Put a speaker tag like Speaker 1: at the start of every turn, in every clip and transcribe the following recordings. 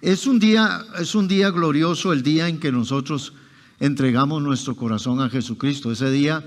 Speaker 1: Es un día glorioso, el día en que nosotros entregamos nuestro corazón a Jesucristo. Ese día,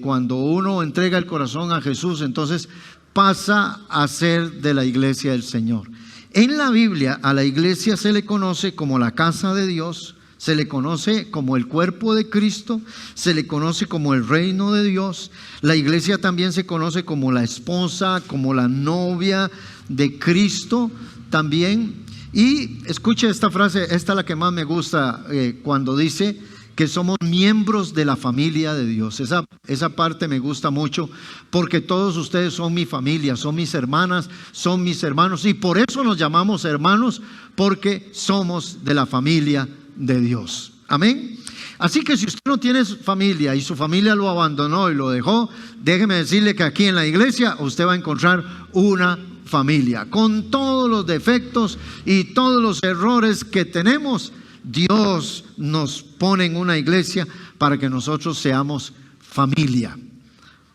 Speaker 1: cuando uno entrega el corazón a Jesús, entonces pasa a ser de la iglesia del Señor. En la Biblia a la iglesia se le conoce como la casa de Dios, se le conoce como el cuerpo de Cristo, se le conoce como el reino de Dios. La iglesia también se conoce como la esposa, como la novia de Cristo también. Y escuche esta frase, esta es la que más me gusta, cuando dice que somos miembros de la familia de Dios. Esa parte me gusta mucho, porque todos ustedes son mi familia, son mis hermanas, son mis hermanos, y por eso nos llamamos hermanos, porque somos de la familia de Dios. Amén. Así que si usted no tiene familia y su familia lo abandonó y lo dejó, déjeme decirle que aquí en la iglesia usted va a encontrar una familia, con todos los defectos y todos los errores que tenemos. Dios nos pone en una iglesia para que nosotros seamos familia.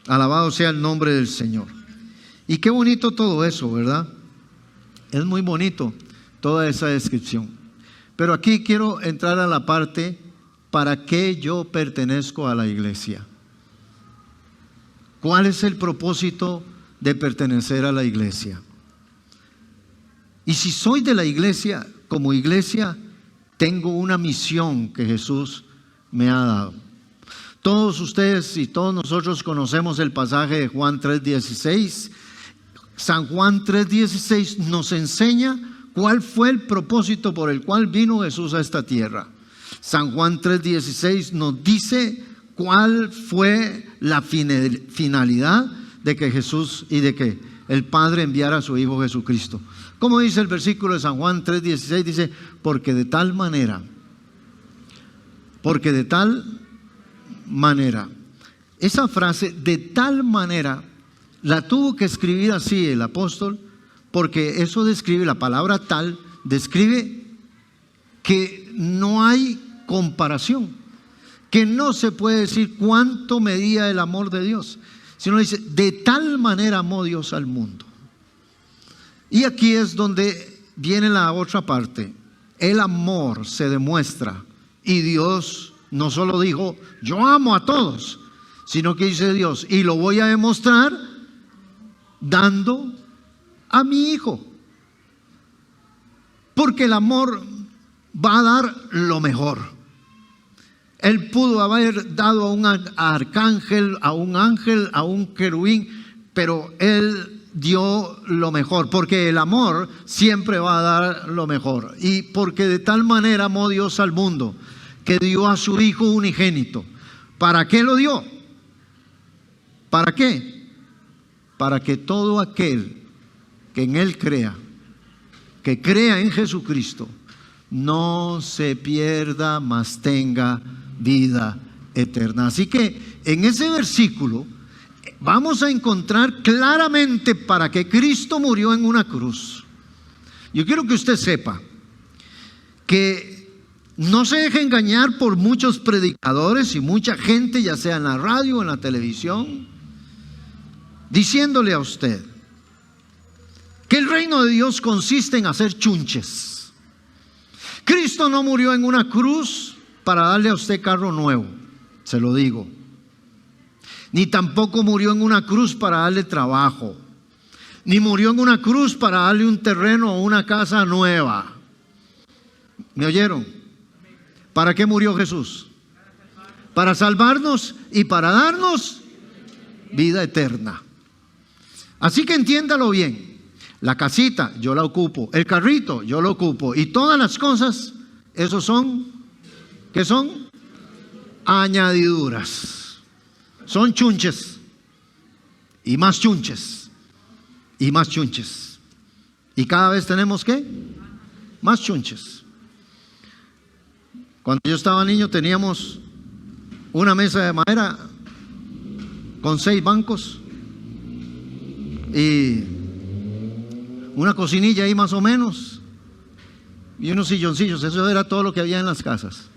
Speaker 1: Alabado sea el nombre del Señor. Y qué bonito todo eso, ¿verdad? Es muy bonito toda esa descripción. Pero aquí quiero entrar a la parte: ¿para qué yo pertenezco a la iglesia? ¿Cuál es el propósito de pertenecer a la iglesia? Y si soy de la iglesia, como iglesia, tengo una misión que Jesús me ha dado. Todos ustedes y todos nosotros conocemos el pasaje de Juan 3:16. San Juan 3:16 nos enseña cuál fue el propósito por el cual vino Jesús a esta tierra. San Juan 3:16 nos dice cuál fue la finalidad de que Jesús y de que el Padre enviara a su Hijo Jesucristo. Como dice el versículo de San Juan 3:16, dice: porque de tal manera, esa frase de tal manera la tuvo que escribir así el apóstol, porque eso describe, la palabra tal describe que no hay comparación, que no se puede decir cuánto medía el amor de Dios, sino dice: de tal manera amó Dios al mundo. Y aquí es donde viene la otra parte. El amor se demuestra, y Dios no solo dijo: yo amo a todos, sino que dice Dios: y lo voy a demostrar dando a mi Hijo. Porque el amor va a dar lo mejor. Él pudo haber dado a un arcángel, a un ángel, a un querubín, pero Él dio lo mejor, porque el amor siempre va a dar lo mejor. Y porque de tal manera amó Dios al mundo, que dio a su Hijo unigénito. ¿Para qué lo dio? ¿Para qué? Para que todo aquel que en Él crea, que crea en Jesucristo, no se pierda, mas tenga vida eterna. Así que en ese versículo vamos a encontrar claramente para qué Cristo murió en una cruz. Yo quiero que usted sepa que no se deje engañar por muchos predicadores y mucha gente, ya sea en la radio o en la televisión, diciéndole a usted que el reino de Dios consiste en hacer chunches. Cristo no murió en una cruz para darle a usted carro nuevo, se lo digo. Ni tampoco murió en una cruz para darle trabajo. Ni murió en una cruz para darle un terreno o una casa nueva. ¿Me oyeron? ¿Para qué murió Jesús? Para salvarnos y para darnos vida eterna. Así que entiéndalo bien. La casita yo la ocupo, el carrito yo lo ocupo, y todas las cosas, esos son, ¿qué son? Añadiduras. Son chunches, y más chunches, y más chunches. Y cada vez tenemos ¿qué? Más chunches. Cuando yo estaba niño teníamos una mesa de madera con 6 bancos y una cocinilla ahí más o menos y unos silloncillos. Eso era todo lo que había en las casas.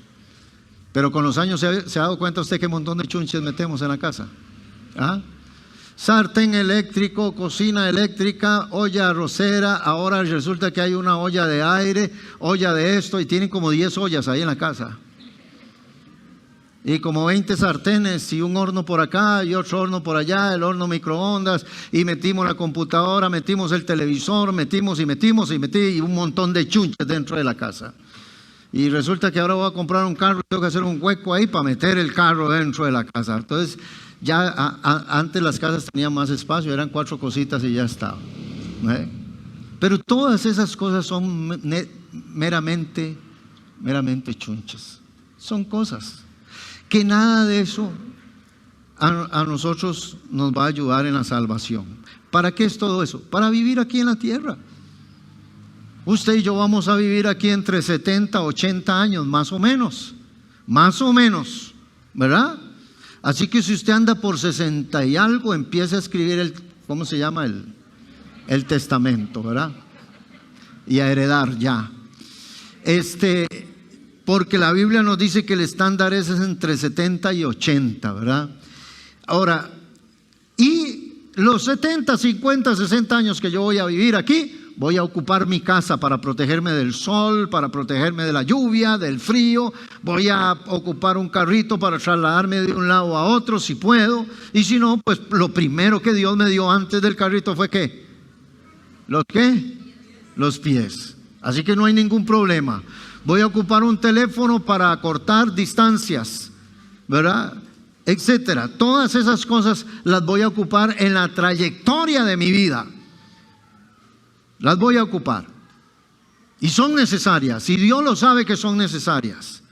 Speaker 1: Pero con los años se ha dado cuenta usted qué montón de chunches metemos en la casa. ¿Ah? sartén eléctrico, cocina eléctrica, olla arrocera, ahora resulta que hay una olla de aire, olla de esto, y tienen como 10 ollas ahí en la casa. Y como 20 sartenes y un horno por acá y otro horno por allá, el horno microondas, y metimos la computadora, metimos el televisor, metimos y un montón de chunches dentro de la casa. Y resulta que ahora voy a comprar un carro y tengo que hacer un hueco ahí para meter el carro dentro de la casa. Entonces ya antes las casas tenían más espacio, eran 4 cositas y ya estaba. Pero todas esas cosas son meramente chunches. Son cosas que nada de eso a nosotros nos va a ayudar en la salvación. ¿Para qué es todo eso? Para vivir aquí en la tierra. Usted y yo vamos a vivir aquí entre 70, 80 años, más o menos, ¿verdad? Así que si usted anda por 60 y algo, empiece a escribir ¿cómo se llama? El testamento, ¿verdad? Y a heredar ya. Porque la Biblia nos dice que el estándar es entre 70 y 80, ¿verdad? Ahora, y los 70, 50, 60 años que yo voy a vivir aquí, voy a ocupar mi casa para protegerme del sol, para protegerme de la lluvia, del frío. Voy a ocupar un carrito para trasladarme de un lado a otro si puedo. Y si no, pues lo primero que Dios me dio antes del carrito fue ¿qué? ¿Los qué? Los pies. Así que no hay ningún problema. Voy a ocupar un teléfono para acortar distancias, ¿verdad? Etcétera. Todas esas cosas las voy a ocupar en la trayectoria de mi vida. Las voy a ocupar. Y son necesarias. Y Dios lo sabe que son necesarias.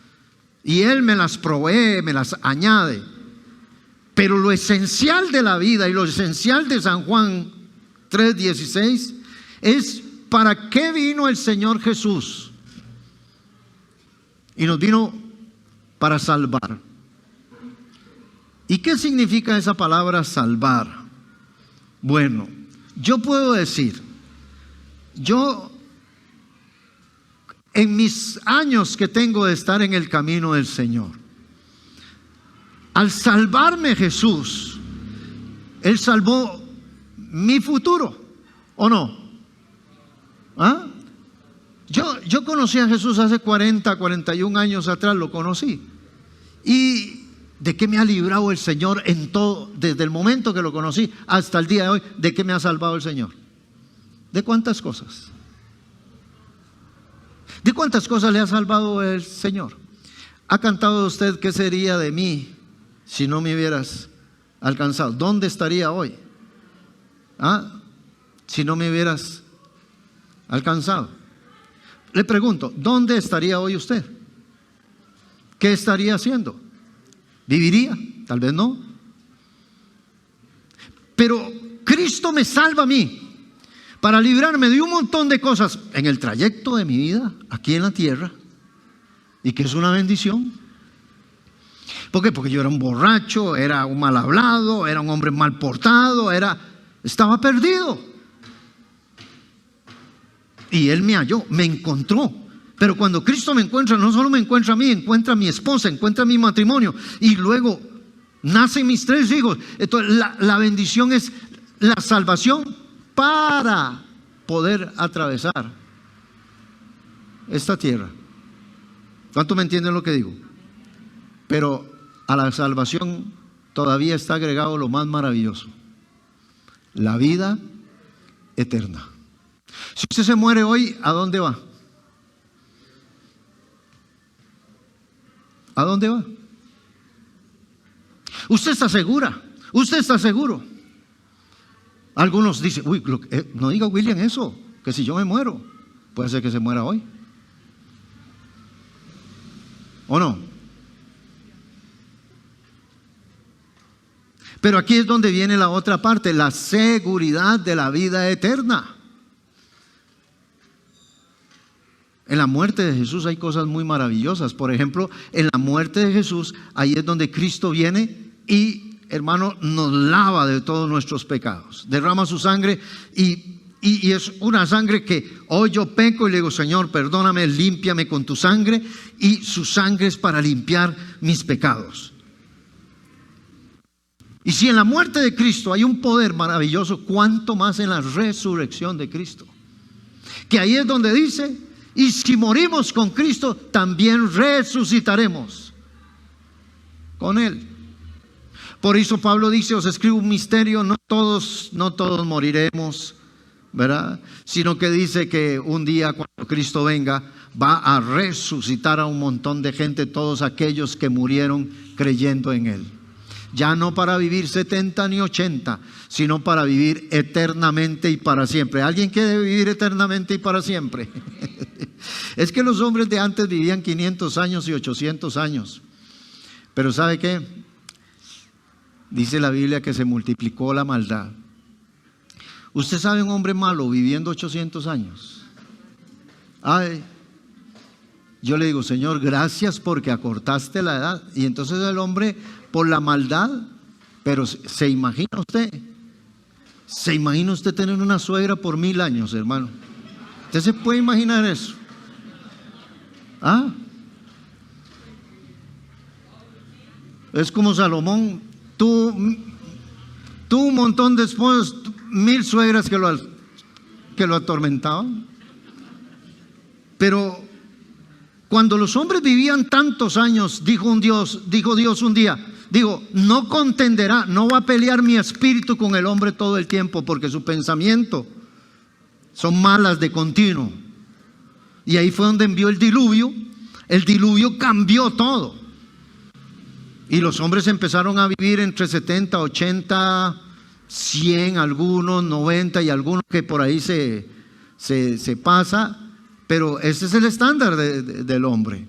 Speaker 1: Y Él me las provee, me las añade. Pero lo esencial de la vida y lo esencial de San Juan 3:16 es ¿para qué vino el Señor Jesús? Y nos vino para salvar. ¿Y qué significa esa palabra salvar? Bueno, yo puedo decir, yo en mis años que tengo de estar en el camino del Señor, al salvarme Jesús, Él salvó mi futuro, ¿o no? ¿Ah? Yo conocí a Jesús hace 40, 41 años atrás, lo conocí. ¿Y de qué me ha librado el Señor en todo, desde el momento que lo conocí hasta el día de hoy? ¿De qué me ha salvado el Señor? ¿De cuántas cosas? ¿De cuántas cosas le ha salvado el Señor? ¿Ha cantado usted qué sería de mí si no me hubieras alcanzado? ¿Dónde estaría hoy? ¿Ah? Si no me hubieras alcanzado. Le pregunto, ¿dónde estaría hoy usted? ¿Qué estaría haciendo? ¿Viviría? Tal vez no. Pero Cristo me salva a mí para librarme de un montón de cosas en el trayecto de mi vida aquí en la tierra, y que es una bendición. ¿Por qué? Porque yo era un borracho, era un mal hablado, era un hombre mal portado, estaba perdido. Y Él me halló, me encontró. Pero cuando Cristo me encuentra, no solo me encuentra a mí, encuentra a mi esposa, encuentra a mi matrimonio, y luego nacen mis 3 hijos. Entonces la bendición es la salvación para poder atravesar esta tierra. ¿Cuánto me entienden lo que digo? Pero a la salvación todavía está agregado lo más maravilloso: la vida eterna. Si usted se muere hoy, ¿a dónde va? ¿A dónde va? Usted está segura, usted está seguro. Algunos dicen, uy, no diga William eso, que si yo me muero, puede ser que se muera hoy. ¿O no? Pero aquí es donde viene la otra parte, la seguridad de la vida eterna. En la muerte de Jesús hay cosas muy maravillosas. Por ejemplo, en la muerte de Jesús, ahí es donde Cristo viene y, hermano, nos lava de todos nuestros pecados. Derrama su sangre y es una sangre que hoy yo peco y le digo, Señor, perdóname, límpiame con tu sangre. Y su sangre es para limpiar mis pecados. Y si en la muerte de Cristo hay un poder maravilloso, ¿cuánto más en la resurrección de Cristo? Que ahí es donde dice, y si morimos con Cristo, también resucitaremos con Él. Por eso Pablo dice, os escribo un misterio, no todos moriremos, ¿verdad? Sino que dice que un día cuando Cristo venga, va a resucitar a un montón de gente, todos aquellos que murieron creyendo en Él. Ya no para vivir 70 ni 80, sino para vivir eternamente y para siempre. ¿Alguien quiere vivir eternamente y para siempre? Es que los hombres de antes vivían 500 años y 800 años. Pero ¿sabe qué? Dice la Biblia que se multiplicó la maldad. ¿Usted sabe un hombre malo viviendo 800 años? Ay, yo le digo, Señor, gracias porque acortaste la edad. Y entonces el hombre, por la maldad, pero ¿se imagina usted? ¿Se imagina usted tener una suegra por 1000 años, hermano? ¿Usted se puede imaginar eso? ¿Ah? Es como Salomón, tuvo un montón de esposas, 1000 suegras que lo atormentaban. Pero cuando los hombres vivían tantos años, dijo Dios un día, no contenderá, no va a pelear mi espíritu con el hombre todo el tiempo, porque su pensamiento son malas de continuo. Y ahí fue donde envió el diluvio. El diluvio cambió todo. Y los hombres empezaron a vivir entre 70, 80, 100, algunos 90 y algunos que por ahí se pasa. Pero ese es el estándar del hombre.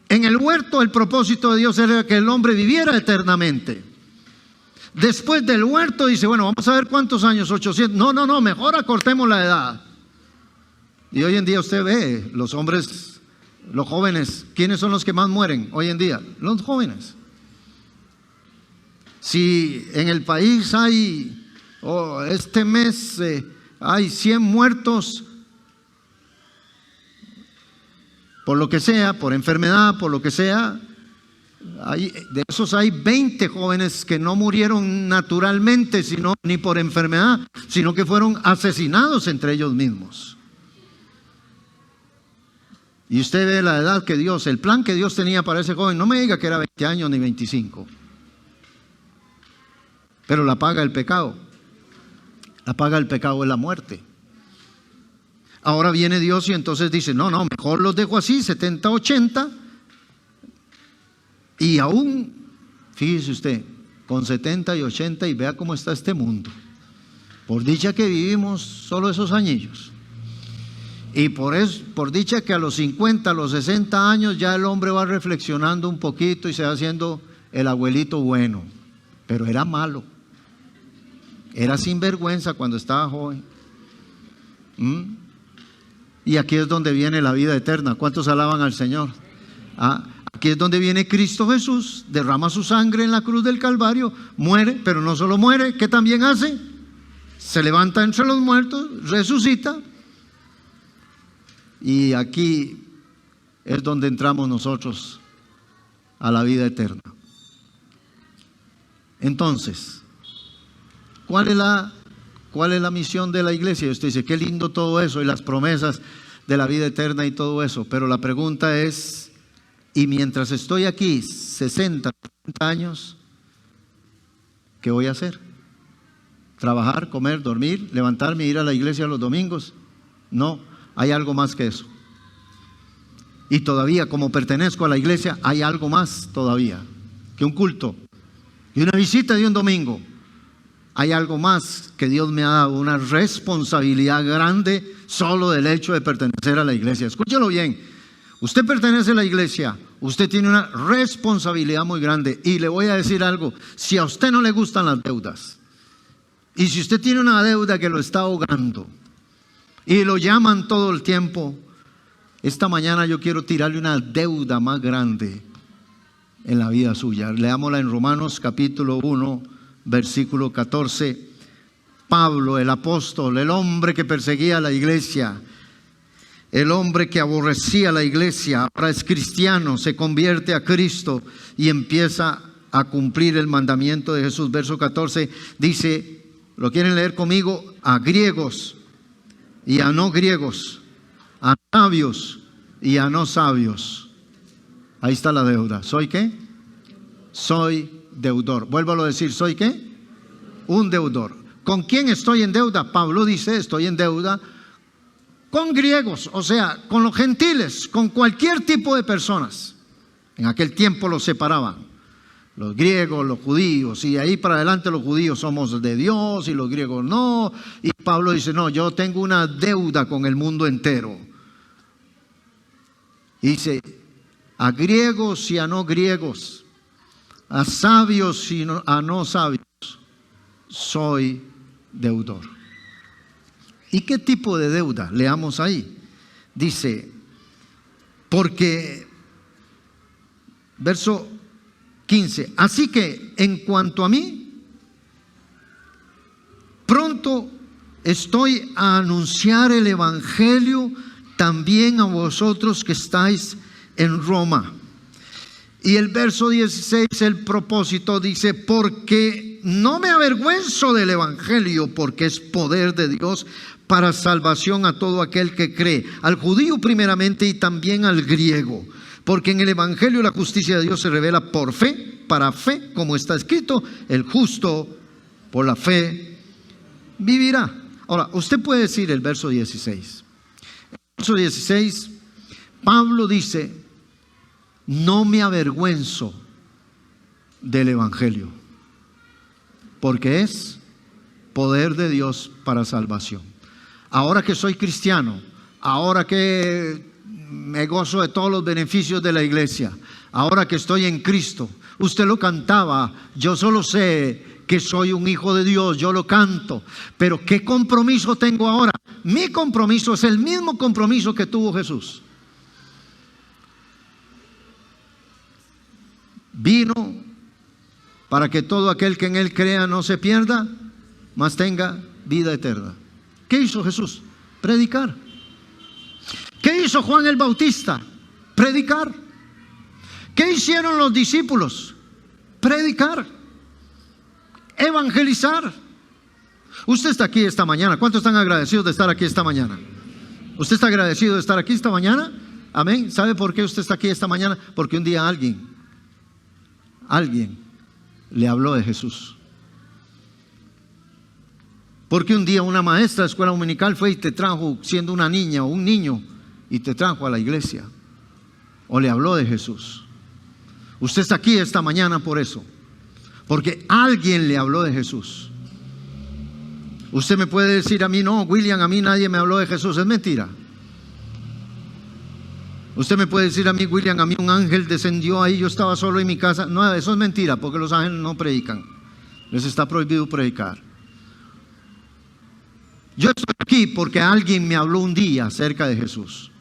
Speaker 1: En el huerto el propósito de Dios era que el hombre viviera eternamente. Después del huerto dice, bueno, vamos a ver cuántos años, 800. No, mejor acortemos la edad. Y hoy en día usted ve los hombres, los jóvenes, ¿quiénes son los que más mueren hoy en día? Los jóvenes. Si en el país hay, este mes hay 100 muertos, por lo que sea, por enfermedad, por lo que sea, de esos hay 20 jóvenes que no murieron naturalmente, ni por enfermedad, sino que fueron asesinados entre ellos mismos. Y usted ve la edad que Dios, el plan que Dios tenía para ese joven, no me diga que era 20 años ni 25. Pero la paga el pecado. La paga el pecado es la muerte. Ahora viene Dios y entonces dice, no, mejor los dejo así, 70, 80. Y aún, fíjese usted, con 70 y 80 y vea cómo está este mundo. Por dicha que vivimos solo esos añillos. Y por dicha que a los 50, a los 60 años ya el hombre va reflexionando un poquito y se va haciendo el abuelito bueno. Pero era malo. Era sinvergüenza cuando estaba joven. Y aquí es donde viene la vida eterna. ¿Cuántos alaban al Señor? Aquí es donde viene Cristo Jesús, derrama su sangre en la cruz del Calvario, muere, pero no solo muere, ¿qué también hace? Se levanta entre los muertos, resucita. Y aquí es donde entramos nosotros a la vida eterna. Entonces, ¿cuál es la misión de la iglesia? Y usted dice, qué lindo todo eso y las promesas de la vida eterna y todo eso. Pero la pregunta es, ¿y mientras estoy aquí 60, 70 años, qué voy a hacer? ¿Trabajar, comer, dormir, levantarme, ir a la iglesia los domingos? No, hay algo más que eso. Y todavía, como pertenezco a la iglesia, hay algo más todavía que un culto y una visita de un domingo. Hay algo más que Dios me ha dado, una responsabilidad grande solo del hecho de pertenecer a la iglesia. Escúchelo bien, usted pertenece a la iglesia, usted tiene una responsabilidad muy grande. Y le voy a decir algo, si a usted no le gustan las deudas, y si usted tiene una deuda que lo está ahogando, y lo llaman todo el tiempo, esta mañana yo quiero tirarle una deuda más grande en la vida suya. Leámosla en Romanos capítulo 1, versículo 14. Pablo, el apóstol, el hombre que perseguía a la iglesia, el hombre que aborrecía a la iglesia, ahora es cristiano, se convierte a Cristo y empieza a cumplir el mandamiento de Jesús. Verso 14 dice, ¿lo quieren leer conmigo? A griegos y a no griegos, a sabios y a no sabios. Ahí está la deuda. ¿Soy qué? Soy deudor. Vuélvalo a decir, ¿soy qué? Un deudor. ¿Con quién estoy en deuda? Pablo dice, estoy en deuda con griegos, o sea, con los gentiles, con cualquier tipo de personas. En aquel tiempo los separaban, los griegos, los judíos, y ahí para adelante los judíos somos de Dios y los griegos no. Y Pablo dice, no, yo tengo una deuda con el mundo entero. Y dice, a griegos y a no griegos, a sabios y a no sabios, soy deudor. ¿Y qué tipo de deuda? Leamos ahí. Dice, porque, verso 15, así que en cuanto a mí, pronto estoy a anunciar el evangelio también a vosotros que estáis en Roma. Y el verso 16, el propósito dice, porque no me avergüenzo del evangelio, porque es poder de Dios para salvación a todo aquel que cree, al judío primeramente y también al griego. Porque en el evangelio la justicia de Dios se revela por fe, para fe, como está escrito, el justo por la fe vivirá. Ahora, usted puede decir el verso 16. El verso 16, Pablo dice, no me avergüenzo del evangelio, porque es poder de Dios para salvación. Ahora que soy cristiano, ahora que me gozo de todos los beneficios de la iglesia, ahora que estoy en Cristo, usted lo cantaba, yo solo sé que soy un hijo de Dios, yo lo canto, pero ¿qué compromiso tengo ahora? Mi compromiso es el mismo compromiso que tuvo Jesús. Vino para que todo aquel que en Él crea no se pierda, mas tenga vida eterna. ¿Qué hizo Jesús? Predicar. ¿Qué hizo Juan el Bautista? Predicar. ¿Qué hicieron los discípulos? Predicar. Evangelizar. Usted está aquí esta mañana. ¿Cuántos están agradecidos de estar aquí esta mañana? ¿Usted está agradecido de estar aquí esta mañana? Amén. ¿Sabe por qué usted está aquí esta mañana? Porque un día alguien le habló de Jesús. Porque un día una maestra de escuela dominical fue y te trajo, siendo una niña o un niño, y te trajo a la iglesia, o le habló de Jesús. Usted está aquí esta mañana por eso, porque alguien le habló de Jesús. Usted me puede decir a mí, no, William, a mí nadie me habló de Jesús. Es mentira. Usted me puede decir a mí, William, a mí un ángel descendió ahí, yo estaba solo en mi casa. No, eso es mentira, porque los ángeles no predican. Les está prohibido predicar. Yo estoy aquí porque alguien me habló un día acerca de Jesús.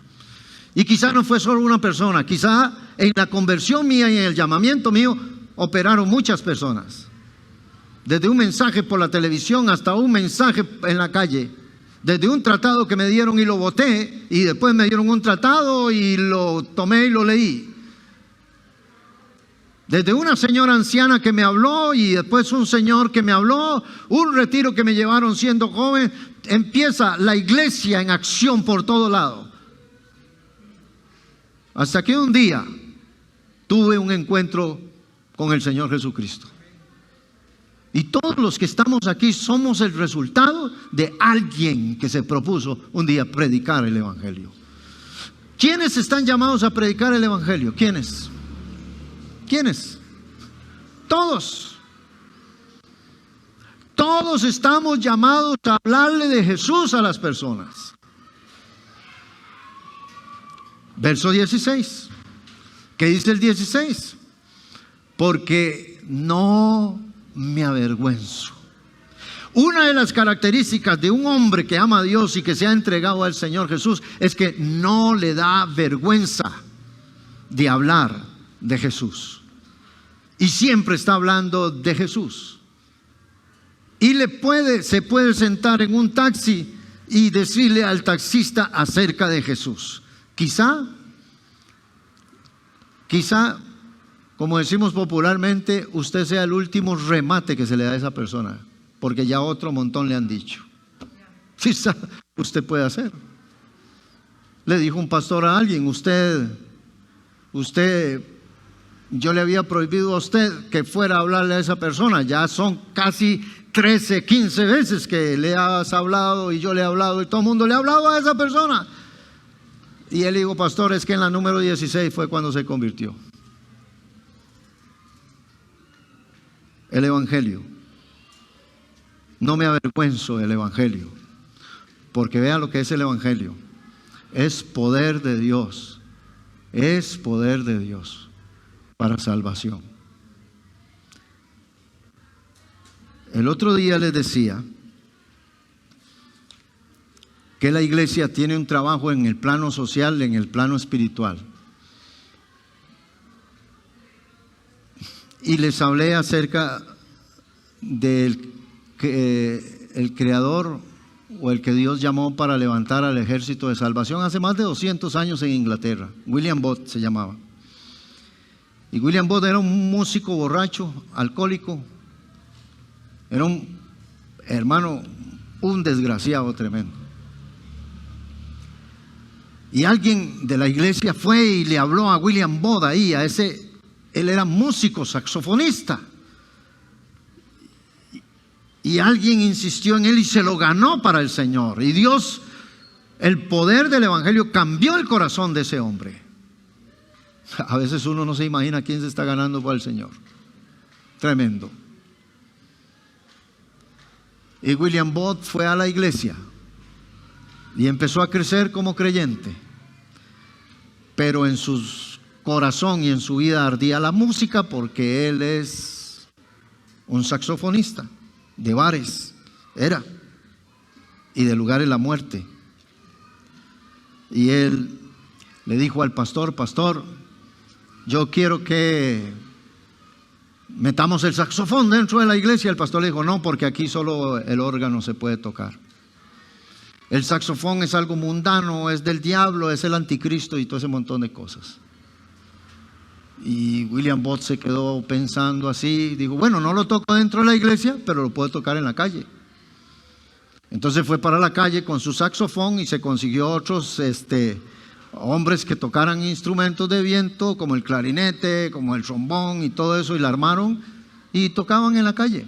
Speaker 1: Y quizá no fue solo una persona, quizá en la conversión mía y en el llamamiento mío operaron muchas personas. Desde un mensaje por la televisión hasta un mensaje en la calle. Desde un tratado que me dieron y lo boté, y después me dieron un tratado y lo tomé y lo leí. Desde una señora anciana que me habló y después un señor que me habló, un retiro que me llevaron siendo joven. Empieza la iglesia en acción por todo lado. Hasta que un día tuve un encuentro con el Señor Jesucristo. Y todos los que estamos aquí somos el resultado de alguien que se propuso un día predicar el evangelio. ¿Quiénes están llamados a predicar el evangelio? ¿Quiénes? ¿Quiénes? Todos. Todos estamos llamados a hablarle de Jesús a las personas. Verso 16. ¿Qué dice el 16? Porque no me avergüenzo. Una de las características de un hombre que ama a Dios y que se ha entregado al Señor Jesús es que no le da vergüenza de hablar de Jesús. Y siempre está hablando de Jesús. Y se puede sentar en un taxi y decirle al taxista acerca de Jesús. Quizá como decimos popularmente, usted sea el último remate que se le da a esa persona, porque ya otro montón le han dicho. Sí, usted puede hacer. Le dijo un pastor a alguien, usted, yo le había prohibido a usted que fuera a hablarle a esa persona. Ya son casi 13, 15 veces que le has hablado y yo le he hablado y todo el mundo le ha hablado a esa persona. Y él dijo, pastor, es que en la número 16 fue cuando se convirtió. El Evangelio. No me avergüenzo del Evangelio, porque vea lo que es el Evangelio. Es poder de Dios. Es poder de Dios para salvación. El otro día les decía que la iglesia tiene un trabajo en el plano social, en el plano espiritual. Y les hablé acerca del que el creador o el que Dios llamó para levantar al ejército de salvación hace más de 200 años en Inglaterra. William Booth se llamaba. Y William Booth era un músico borracho, alcohólico. Era un hermano, un desgraciado tremendo. Y alguien de la iglesia fue y le habló a William Booth ahí, él era músico, saxofonista. Y alguien insistió en él y se lo ganó para el Señor. Y Dios, el poder del Evangelio cambió el corazón de ese hombre. A veces uno no se imagina quién se está ganando para el Señor. Tremendo. Y William Booth fue a la iglesia y empezó a crecer como creyente. Pero en su corazón y en su vida ardía la música, porque él es un saxofonista de bares, era, y de lugares la muerte. Y él le dijo al pastor, pastor, yo quiero que metamos el saxofón dentro de la iglesia. El pastor le dijo, no, porque aquí solo el órgano se puede tocar. El saxofón es algo mundano, es del diablo, es el anticristo y todo ese montón de cosas. Y William Booth se quedó pensando así, dijo, bueno, no lo toco dentro de la iglesia, pero lo puedo tocar en la calle. Entonces fue para la calle con su saxofón y se consiguió otros hombres que tocaran instrumentos de viento, como el clarinete, como el trombón y todo eso, y la armaron y tocaban en la calle.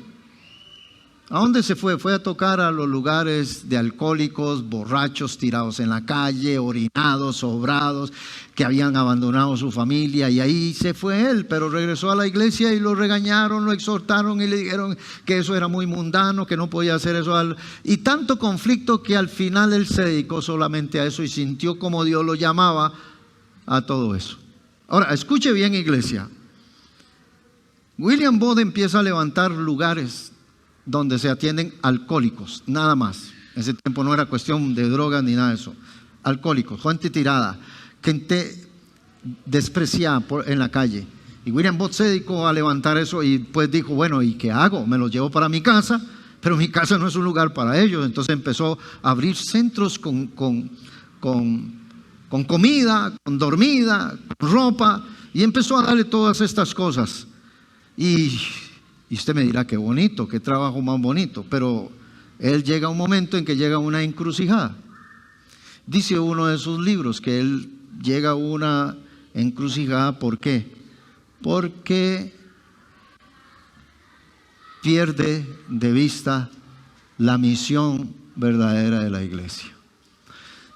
Speaker 1: ¿A dónde se fue? Fue a tocar a los lugares de alcohólicos, borrachos, tirados en la calle, orinados, sobrados, que habían abandonado su familia, y ahí se fue él, pero regresó a la iglesia y lo regañaron, lo exhortaron y le dijeron que eso era muy mundano, que no podía hacer eso. Y tanto conflicto que al final él se dedicó solamente a eso y sintió como Dios lo llamaba a todo eso. Ahora, escuche bien, iglesia. William Booth empieza a levantar lugares donde se atienden alcohólicos, nada más. En ese tiempo no era cuestión de drogas ni nada de eso. Alcohólicos, gente tirada, gente despreciada en la calle. Y William Booth se dedicó a levantar eso y pues dijo, bueno, ¿y qué hago? Me los llevo para mi casa, pero mi casa no es un lugar para ellos. Entonces empezó a abrir centros con comida, con dormida, con ropa, y empezó a darle todas estas cosas. Y usted me dirá, qué bonito, qué trabajo más bonito, pero él llega a un momento en que llega a una encrucijada. Dice uno de sus libros que él llega a una encrucijada, ¿por qué? Porque pierde de vista la misión verdadera de la iglesia.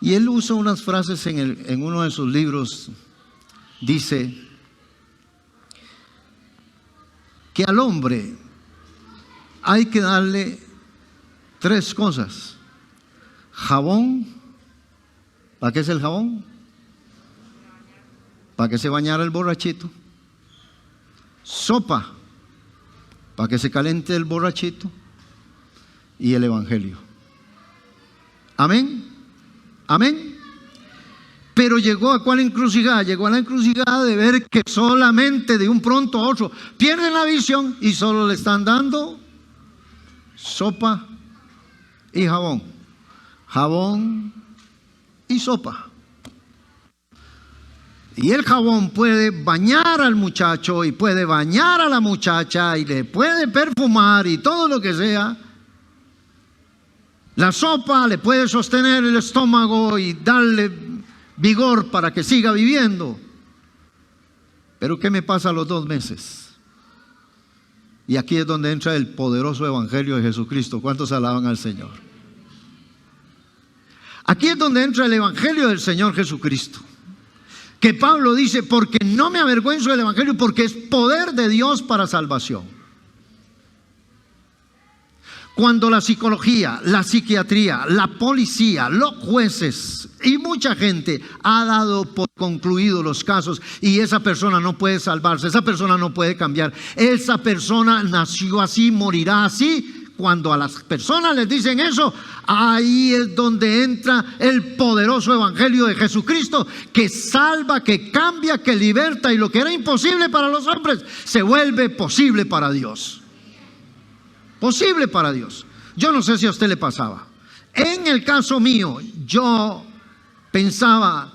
Speaker 1: Y él usa unas frases en uno de sus libros, dice que al hombre hay que darle 3 cosas. Jabón. ¿Para qué es el jabón? Para que se bañara el borrachito. Sopa. Para que se calente el borrachito. Y el evangelio. Amén. Amén. Pero llegó a ¿cuál encrucijada? Llegó a la encrucijada de ver que solamente de un pronto a otro pierden la visión y solo le están dando sopa y jabón. Jabón y sopa. Y el jabón puede bañar al muchacho y puede bañar a la muchacha y le puede perfumar y todo lo que sea. La sopa le puede sostener el estómago y darle vigor para que siga viviendo. Pero ¿qué me pasa a los 2 meses? Y aquí es donde entra el poderoso evangelio de Jesucristo. ¿Cuántos alaban al Señor? Aquí es donde entra el evangelio del Señor Jesucristo. Que Pablo dice, porque no me avergüenzo del evangelio, porque es poder de Dios para salvación. Cuando la psicología, la psiquiatría, la policía, los jueces y mucha gente ha dado por concluido los casos y esa persona no puede salvarse, esa persona no puede cambiar, esa persona nació así, morirá así. Cuando a las personas les dicen eso, ahí es donde entra el poderoso evangelio de Jesucristo, que salva, que cambia, que liberta, y lo que era imposible para los hombres se vuelve posible para Dios. Posible para Dios. Yo no sé si a usted le pasaba. En el caso mío, yo pensaba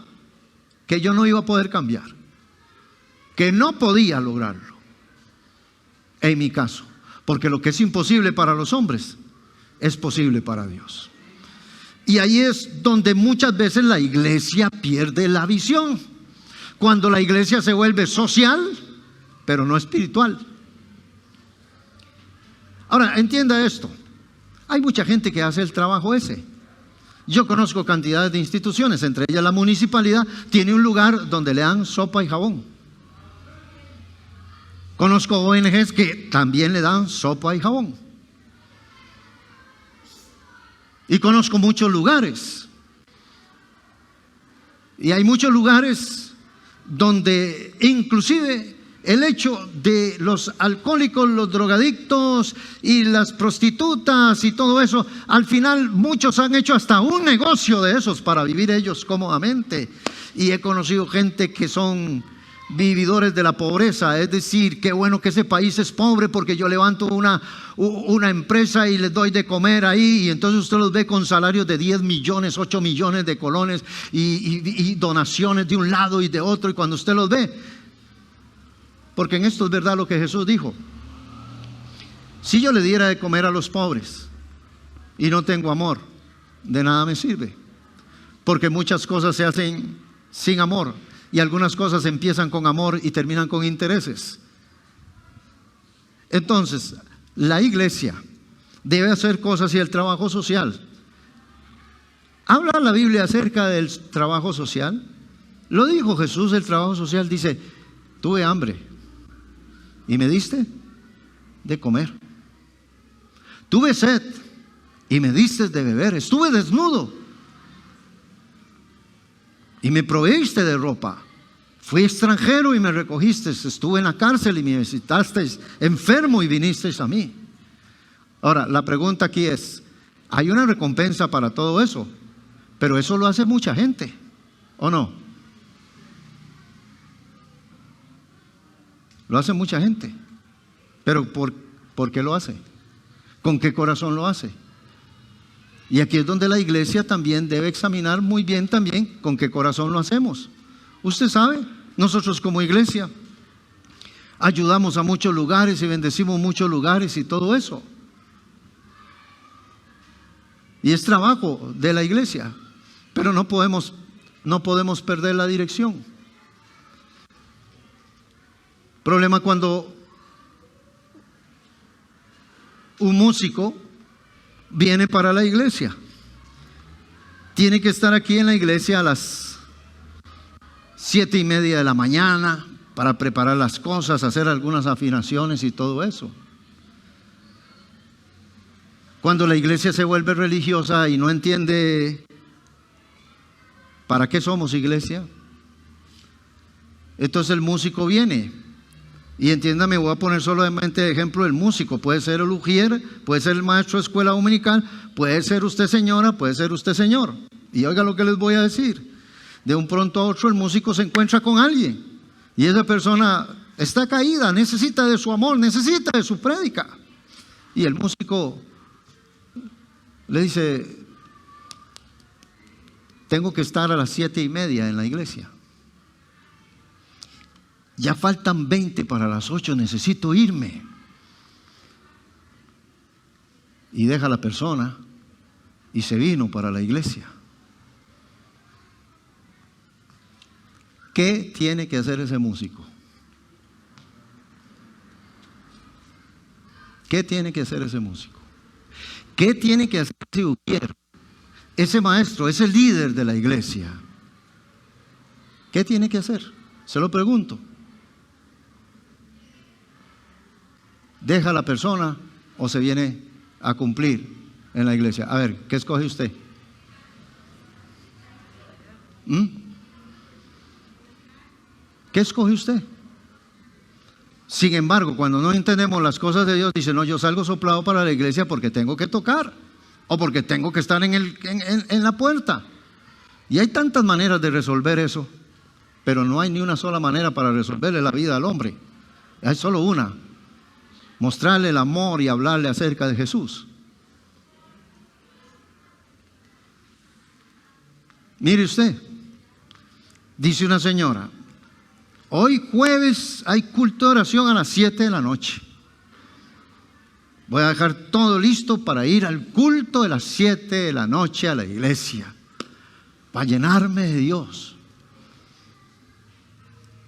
Speaker 1: que yo no iba a poder cambiar, que no podía lograrlo. En mi caso, porque lo que es imposible para los hombres es posible para Dios. Y ahí es donde muchas veces la iglesia pierde la visión. Cuando la iglesia se vuelve social, pero no espiritual. Ahora, entienda esto. Hay mucha gente que hace el trabajo ese. Yo conozco cantidades de instituciones, entre ellas la municipalidad tiene un lugar donde le dan sopa y jabón. Conozco ONGs que también le dan sopa y jabón. Y conozco muchos lugares. Y hay muchos lugares donde inclusive el hecho de los alcohólicos, los drogadictos y las prostitutas y todo eso, al final muchos han hecho hasta un negocio de esos para vivir ellos cómodamente. Y he conocido gente que son vividores de la pobreza, es decir, qué bueno que ese país es pobre porque yo levanto una empresa y les doy de comer ahí, y entonces usted los ve con salarios de 10 millones, 8 millones de colones y donaciones de un lado y de otro, y cuando usted los ve, porque en esto es verdad lo que Jesús dijo: si yo le diera de comer a los pobres y no tengo amor, de nada me sirve, porque muchas cosas se hacen sin amor. Y algunas cosas empiezan con amor y terminan con intereses. Entonces, la iglesia debe hacer cosas, y el trabajo social. ¿Habla la Biblia acerca del trabajo social? Lo dijo Jesús, el trabajo social. Dice: tuve hambre y me diste de comer. Tuve sed y me diste de beber. Estuve desnudo y me proveíste de ropa. Fui extranjero y me recogiste. Estuve en la cárcel y me visitasteis. Enfermo y vinisteis a mí. Ahora, la pregunta aquí es: hay una recompensa para todo eso, pero eso lo hace mucha gente, ¿o no? Lo hace mucha gente. Pero ¿por qué lo hace? ¿Con qué corazón lo hace? Y aquí es donde la iglesia también debe examinar muy bien también con qué corazón lo hacemos. Usted sabe, nosotros como iglesia ayudamos a muchos lugares y bendecimos muchos lugares y todo eso. Y es trabajo de la iglesia, pero no podemos perder la dirección. Problema cuando un músico viene para la iglesia. Tiene que estar aquí en la iglesia a las 7:30 de la mañana para preparar las cosas, hacer algunas afinaciones y todo eso. Cuando la iglesia se vuelve religiosa y no entiende para qué somos iglesia, entonces el músico viene. Y entiéndame, voy a poner solamente de ejemplo el músico. Puede ser el ujier, puede ser el maestro de escuela dominical, puede ser usted señora, puede ser usted señor. Y oiga lo que les voy a decir. De un pronto a otro el músico se encuentra con alguien y esa persona está caída, necesita de su amor, necesita de su prédica. Y el músico le dice: tengo que estar a las 7:30 en la iglesia. Ya faltan 20 para las 8, necesito irme. Y deja a la persona y se vino para la iglesia. ¿Qué tiene que hacer ese músico? ¿Qué tiene que hacer ese músico? ¿Qué tiene que hacer ese ujier? Ese maestro, ese líder de la iglesia? ¿Qué tiene que hacer? Se lo pregunto. ¿Deja a la persona o se viene a cumplir en la iglesia? A ver, ¿qué escoge usted? ¿Qué escoge usted? Sin embargo, cuando no entendemos las cosas de Dios, dice, no, yo salgo soplado para la iglesia porque tengo que tocar o porque tengo que estar en la puerta. Y hay tantas maneras de resolver eso, pero no hay ni una sola manera para resolverle la vida al hombre. Hay solo una: mostrarle el amor y hablarle acerca de Jesús. Mire usted, dice una señora, hoy jueves hay culto de oración a las 7 de la noche. Voy a dejar todo listo para ir al culto de las 7 de la noche a la iglesia, para llenarme de Dios.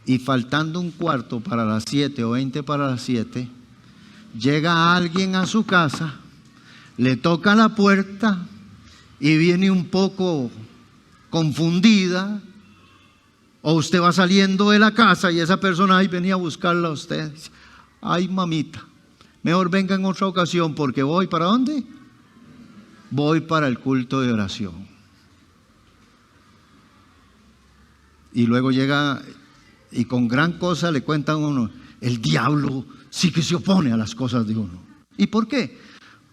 Speaker 1: Y faltando un cuarto para las 7 o 20 para las 7, llega alguien a su casa, le toca la puerta y viene un poco confundida. O usted va saliendo de la casa y esa persona ahí venía a buscarla a usted. Ay, mamita, mejor venga en otra ocasión porque voy ¿para dónde? Voy para el culto de oración. Y luego llega y con gran cosa le cuentan a uno, el diablo sí que se opone a las cosas de uno. ¿Y por qué?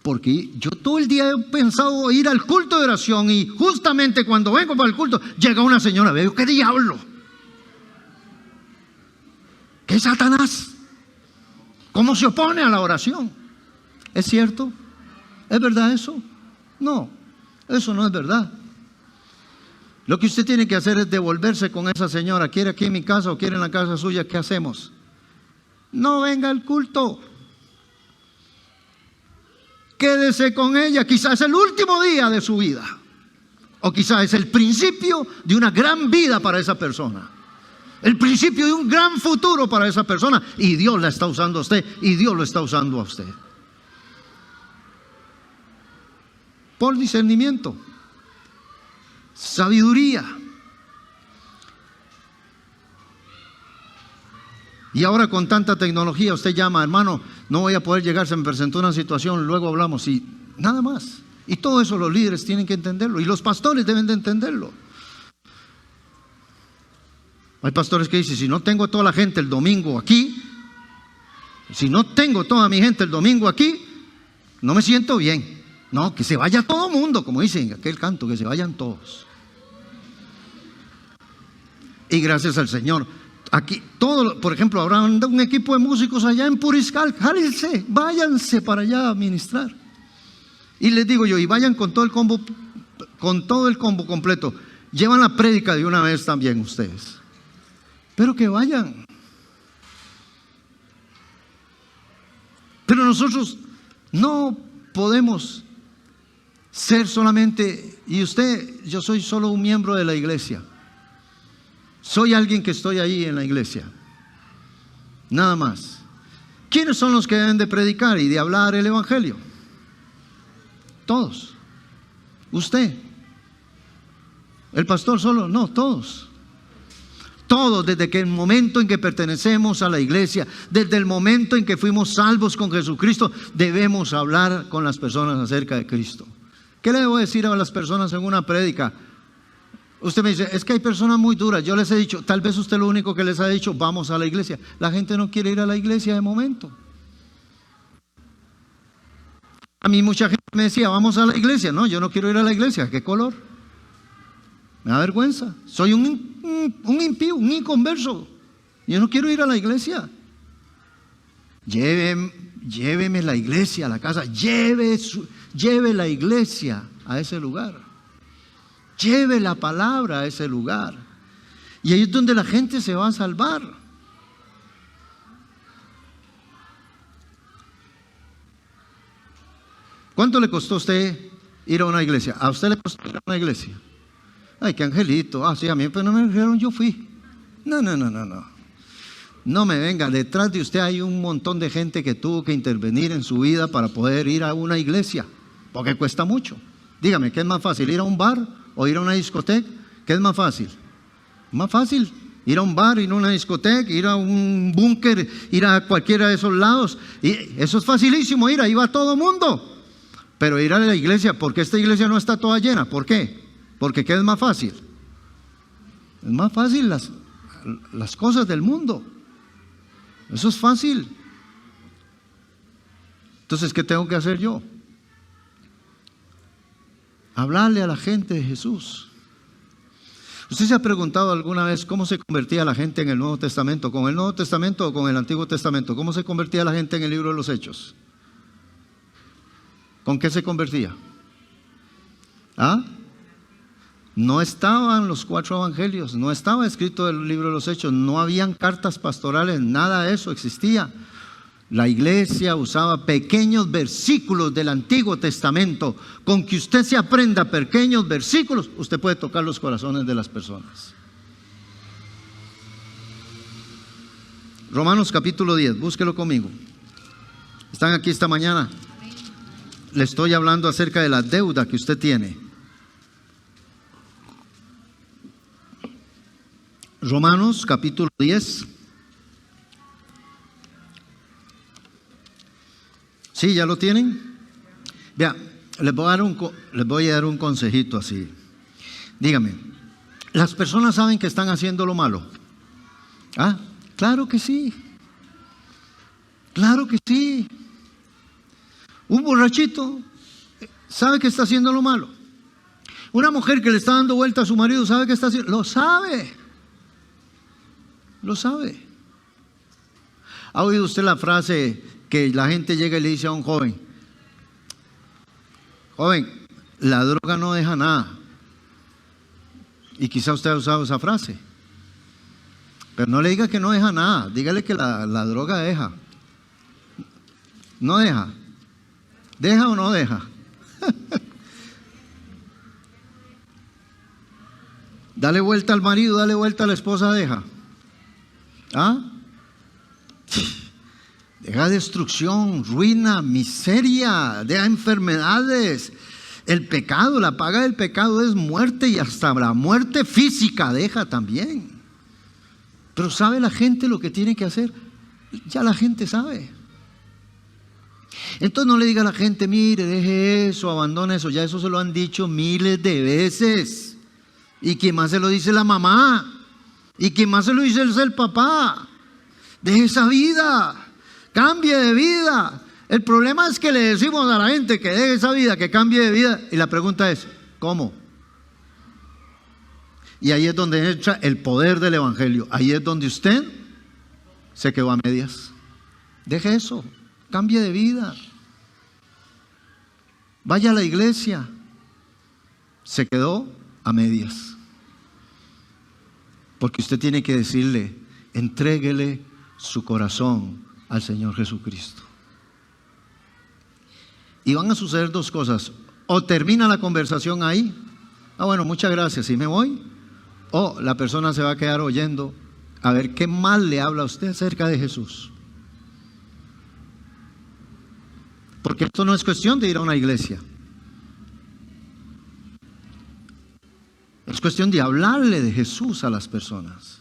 Speaker 1: Porque yo todo el día he pensado ir al culto de oración y justamente cuando vengo para el culto llega una señora, veo, ¿qué diablo? ¿Qué Satanás? ¿Cómo se opone a la oración? ¿Es cierto? ¿Es verdad eso? No, eso no es verdad. Lo que usted tiene que hacer es devolverse con esa señora. ¿Quiere aquí en mi casa o quiere en la casa suya? ¿Qué hacemos? No venga al culto. Quédese con ella. Quizás es el último día de su vida. O quizás es el principio de una gran vida para esa persona. El principio de un gran futuro para esa persona. Y Dios la está usando a usted. Y Dios lo está usando a usted. Por discernimiento. Sabiduría. Y ahora con tanta tecnología usted llama, hermano, no voy a poder llegar, se me presentó una situación, luego hablamos y nada más. Y todo eso los líderes tienen que entenderlo y los pastores deben de entenderlo. Hay pastores que dicen, si no tengo toda la gente el domingo aquí, si no tengo toda mi gente el domingo aquí, no me siento bien. No, que se vaya todo mundo, como dicen aquel canto, que se vayan todos. Y gracias al Señor, aquí todo, por ejemplo, habrá un equipo de músicos allá en Puriscal, jálense, váyanse para allá a ministrar. Y les digo yo, y vayan con todo el combo completo. Llevan la prédica de una vez también ustedes. Pero que vayan. Pero nosotros no podemos ser solamente, y usted, yo soy solo un miembro de la iglesia. Soy alguien que estoy ahí en la iglesia. Nada más. ¿Quiénes son los que deben de predicar y de hablar el evangelio? Todos. Usted. El pastor solo, no, todos. Todos, desde que el momento en que pertenecemos a la iglesia, desde el momento en que fuimos salvos con Jesucristo, debemos hablar con las personas acerca de Cristo. ¿Qué le debo decir a las personas en una prédica? Usted me dice, es que hay personas muy duras. Yo les he dicho, tal vez usted lo único que les ha dicho, vamos a la iglesia. La gente no quiere ir a la iglesia de momento. A mí mucha gente me decía, vamos a la iglesia. No, yo no quiero ir a la iglesia. ¿Qué color? Me da vergüenza. Soy un impío, un inconverso. Yo no quiero ir a la iglesia. Lléveme la iglesia a la casa. Lleve la iglesia a ese lugar. Lleve la palabra a ese lugar. Y ahí es donde la gente se va a salvar. ¿Cuánto le costó a usted ir a una iglesia? ¿A usted le costó ir a una iglesia? Ay, qué angelito. Ah, sí, a mí, pero no me dijeron, yo fui. No. No me venga, detrás de usted hay un montón de gente que tuvo que intervenir en su vida para poder ir a una iglesia, porque cuesta mucho. Dígame, ¿qué es más fácil, ir a un bar o ir a una discoteca? ¿Qué es más fácil? Más fácil ir a un bar, ir a una discoteca, ir a un búnker, ir a cualquiera de esos lados. Y eso es facilísimo ir, ahí va todo el mundo. Pero ir a la iglesia, porque esta iglesia no está toda llena. ¿Por qué? Porque ¿qué es más fácil? Es más fácil las cosas del mundo. Eso es fácil. Entonces, ¿qué tengo que hacer yo? Hablarle a la gente de Jesús. ¿Usted se ha preguntado alguna vez cómo se convertía la gente en el Nuevo Testamento? ¿Con el Nuevo Testamento o con el Antiguo Testamento? ¿Cómo se convertía la gente en el libro de los Hechos? ¿Con qué se convertía? ¿Ah? No estaban los 4 evangelios, no estaba escrito el libro de los Hechos, no habían cartas pastorales, nada de eso existía. La iglesia usaba pequeños versículos del Antiguo Testamento. Con que usted se aprenda pequeños versículos, usted puede tocar los corazones de las personas. Romanos capítulo 10, búsquelo conmigo. Están aquí esta mañana. Le estoy hablando acerca de la deuda que usted tiene. Romanos capítulo 10. ¿Sí? ¿Ya lo tienen? Vea, les voy a dar un consejito así. Dígame, ¿las personas saben que están haciendo lo malo? Ah, claro que sí. Claro que sí. Un borrachito sabe que está haciendo lo malo. Una mujer que le está dando vuelta a su marido sabe que está haciendo, lo sabe. Lo sabe. ¿Ha oído usted la frase que la gente llega y le dice a un joven: joven, la droga no deja nada? Y quizá usted ha usado esa frase. Pero no le diga que no deja nada, dígale que la droga deja. No deja. ¿Deja o no deja? Dale vuelta al marido, dale vuelta a la esposa, deja. ¿Ah? Deja destrucción, ruina, miseria, deja enfermedades. El pecado, la paga del pecado es muerte, y hasta la muerte física deja también. Pero ¿sabe la gente lo que tiene que hacer? Ya la gente sabe. Entonces no le diga a la gente: mire, deje eso, abandone eso. Ya eso se lo han dicho miles de veces. Y quien más se lo dice la mamá. Y quien más se lo dice es el papá. Deje esa vida, cambie de vida. El problema es que le decimos a la gente que deje esa vida, que cambie de vida. Y la pregunta es: ¿cómo? Y ahí es donde entra el poder del evangelio. Ahí es donde usted se quedó a medias. Deje eso, cambie de vida. Vaya a la iglesia. Se quedó a medias. Porque usted tiene que decirle: entréguele su corazón al Señor Jesucristo. Y van a suceder dos cosas: o termina la conversación ahí, ah, bueno, muchas gracias, y me voy. O la persona se va a quedar oyendo a ver qué mal le habla a usted acerca de Jesús. Porque esto no es cuestión de ir a una iglesia. Es cuestión de hablarle de Jesús a las personas.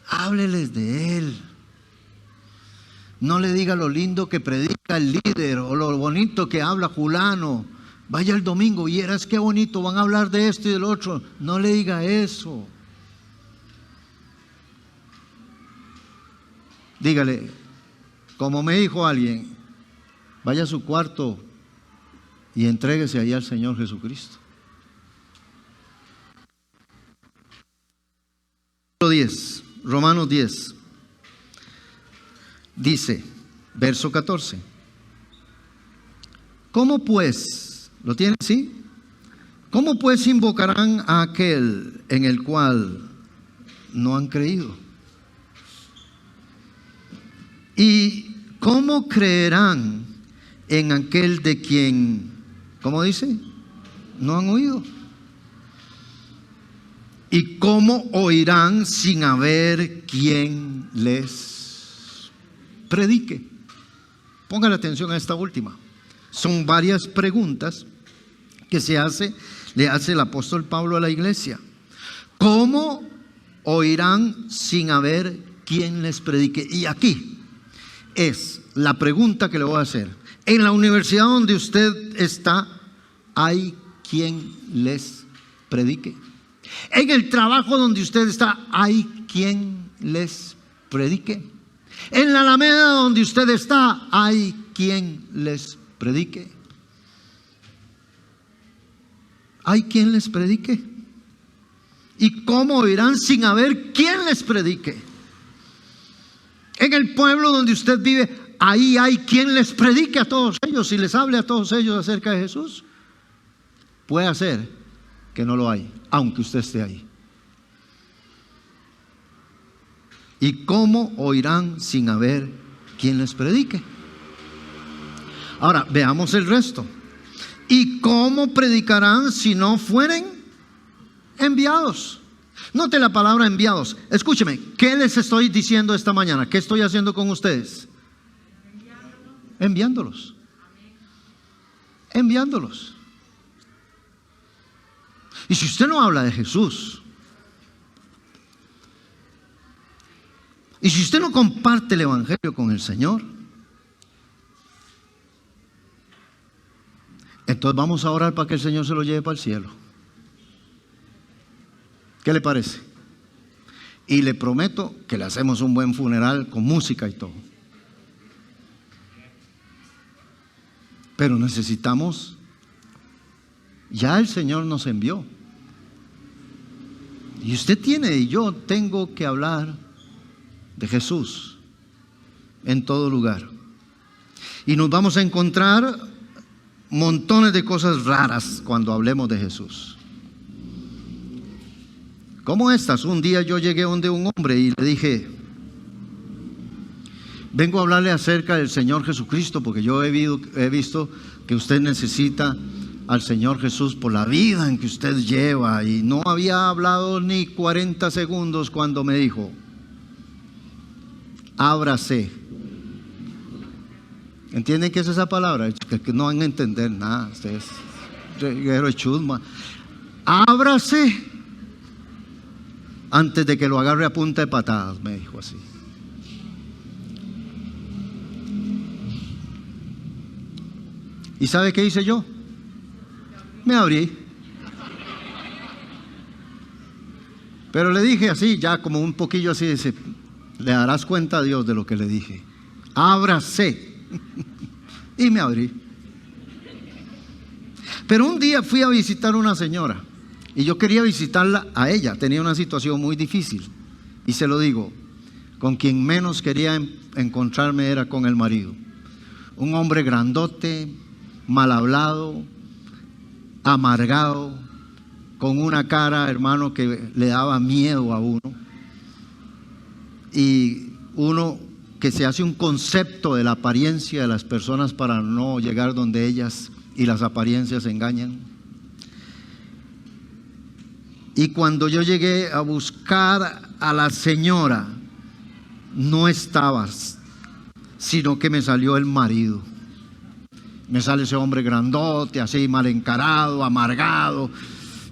Speaker 1: Hábleles de Él. No le diga lo lindo que predica el líder o lo bonito que habla fulano. Vaya el domingo y verás qué bonito, van a hablar de esto y del otro. No le diga eso. Dígale, como me dijo alguien: vaya a su cuarto y entréguese allá al Señor Jesucristo. 10, Romanos 10, dice, verso 14: ¿cómo pues, lo tienen, sí? ¿Cómo pues invocarán a aquel en el cual no han creído? ¿Y cómo creerán en aquel de quien ¿Cómo dice? No han oído. ¿Y cómo oirán sin haber quien les predique? Pongan atención a esta última. Son varias preguntas que le hace el apóstol Pablo a la iglesia. ¿Cómo oirán sin haber quien les predique? Y aquí es la pregunta que le voy a hacer. En la universidad donde usted está, ¿hay quien les predique? En el trabajo donde usted está, ¿hay quien les predique? En la Alameda donde usted está, ¿hay quien les predique? ¿Hay quien les predique? ¿Y cómo oirán sin haber quien les predique? En el pueblo donde usted vive, ahí hay quien les predique a todos ellos y les hable a todos ellos acerca de Jesús. Puede ser que no lo hay, aunque usted esté ahí. ¿Y cómo oirán sin haber quien les predique? Ahora, veamos el resto. ¿Y cómo predicarán si no fueren enviados? Note la palabra enviados. Escúcheme, ¿qué les estoy diciendo esta mañana? ¿Qué estoy haciendo con ustedes? Enviándolos. Enviándolos. Y si usted no habla de Jesús, y si usted no comparte el evangelio con el Señor, entonces vamos a orar para que el Señor se lo lleve para el cielo. ¿Qué le parece? Y le prometo que le hacemos un buen funeral con música y todo. Pero necesitamos, ya el Señor nos envió. Y usted tiene y yo tengo que hablar de Jesús en todo lugar. Y nos vamos a encontrar montones de cosas raras cuando hablemos de Jesús. Como estas. Un día yo llegué donde un hombre y le dije: vengo a hablarle acerca del Señor Jesucristo, porque yo he visto que usted necesita al Señor Jesús por la vida en que usted lleva. Y no había hablado ni 40 segundos cuando me dijo: ábrase. ¿Entienden qué es esa palabra? Que no van a entender nada. Ustedes, reguero chusma. Ábrase antes de que lo agarre a punta de patadas, me dijo así. ¿Y sabe qué hice yo? Me abrí. Pero le dije así, ya como un poquillo así, dice: le darás cuenta a Dios de lo que le dije. Ábrase. Y me abrí. Pero un día fui a visitar a una señora y yo quería visitarla a ella. Tenía una situación muy difícil y se lo digo, con quien menos quería encontrarme era con el marido. Un hombre grandote, mal hablado, amargado, con una cara, hermano, que le daba miedo a uno. Y uno que se hace un concepto de la apariencia de las personas para no llegar donde ellas, y las apariencias engañan. Y cuando yo llegué a buscar a la señora, no estaba, sino que me salió el marido. Me sale ese hombre grandote, así mal encarado, amargado,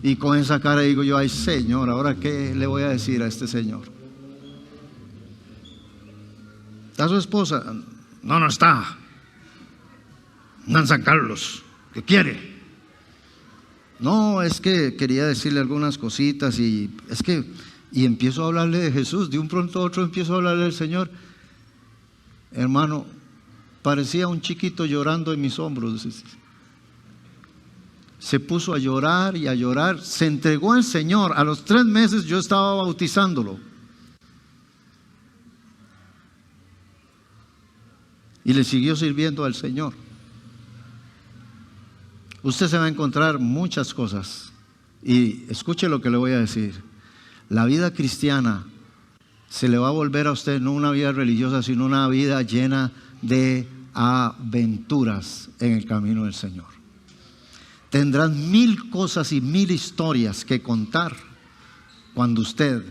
Speaker 1: y con esa cara digo yo: ay Señor, ¿ahora qué le voy a decir a este señor? ¿Está su esposa? No, no está. Anda en San Carlos. ¿Qué quiere? No, es que quería decirle algunas cositas y empiezo a hablarle de Jesús. De un pronto a otro empiezo a hablarle del Señor. Hermano, parecía un chiquito llorando en mis hombros. Se puso a llorar y a llorar. Se entregó al Señor. A los 3 meses yo estaba bautizándolo. Y le siguió sirviendo al Señor. Usted se va a encontrar muchas cosas. Y escuche lo que le voy a decir. La vida cristiana se le va a volver a usted no una vida religiosa, sino una vida llena de aventuras en el camino del Señor. Tendrán 1000 cosas y 1000 historias que contar cuando usted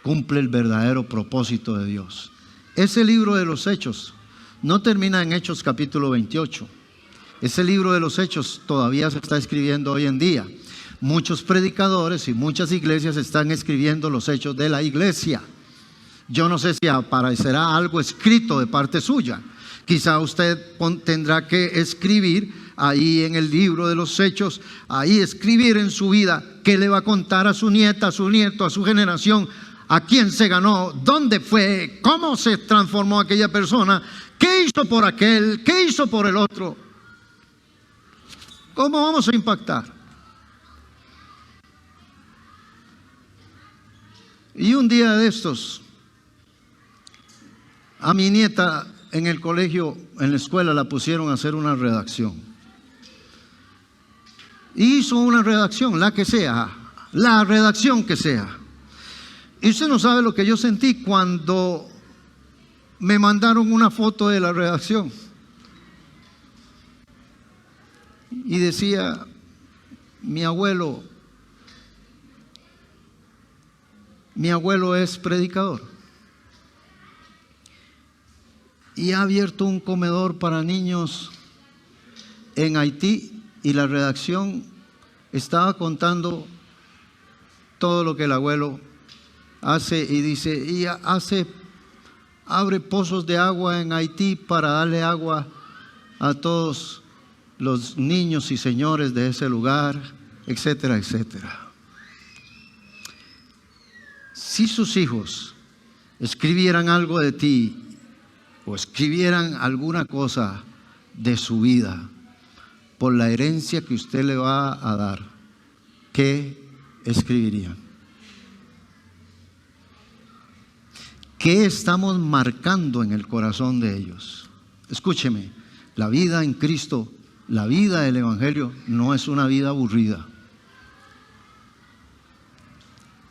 Speaker 1: cumple el verdadero propósito de Dios. Ese libro de los Hechos no termina en Hechos capítulo 28. Ese libro de los Hechos todavía se está escribiendo hoy en día. Muchos predicadores y muchas iglesias están escribiendo los hechos de la iglesia. Yo no sé si aparecerá algo escrito de parte suya. Quizá usted tendrá que escribir ahí en el libro de los Hechos, ahí escribir en su vida qué le va a contar a su nieta, a su nieto, a su generación, a quién se ganó, dónde fue, cómo se transformó aquella persona, qué hizo por aquel, qué hizo por el otro. ¿Cómo vamos a impactar? Y un día de estos, a mi nieta en el colegio, en la escuela, la pusieron a hacer una redacción. Hizo una redacción, la que sea, la redacción que sea. Y usted no sabe lo que yo sentí cuando me mandaron una foto de la redacción. Y decía, mi abuelo es predicador. Y ha abierto un comedor para niños en Haití. Y la redacción estaba contando todo lo que el abuelo hace y dice, y abre pozos de agua en Haití para darle agua a todos los niños y señores de ese lugar, etcétera, etcétera. Si sus hijos escribieran algo de ti o escribieran alguna cosa de su vida por la herencia que usted le va a dar, ¿qué escribirían? ¿Qué estamos marcando en el corazón de ellos? Escúcheme, la vida en Cristo, la vida del Evangelio no es una vida aburrida.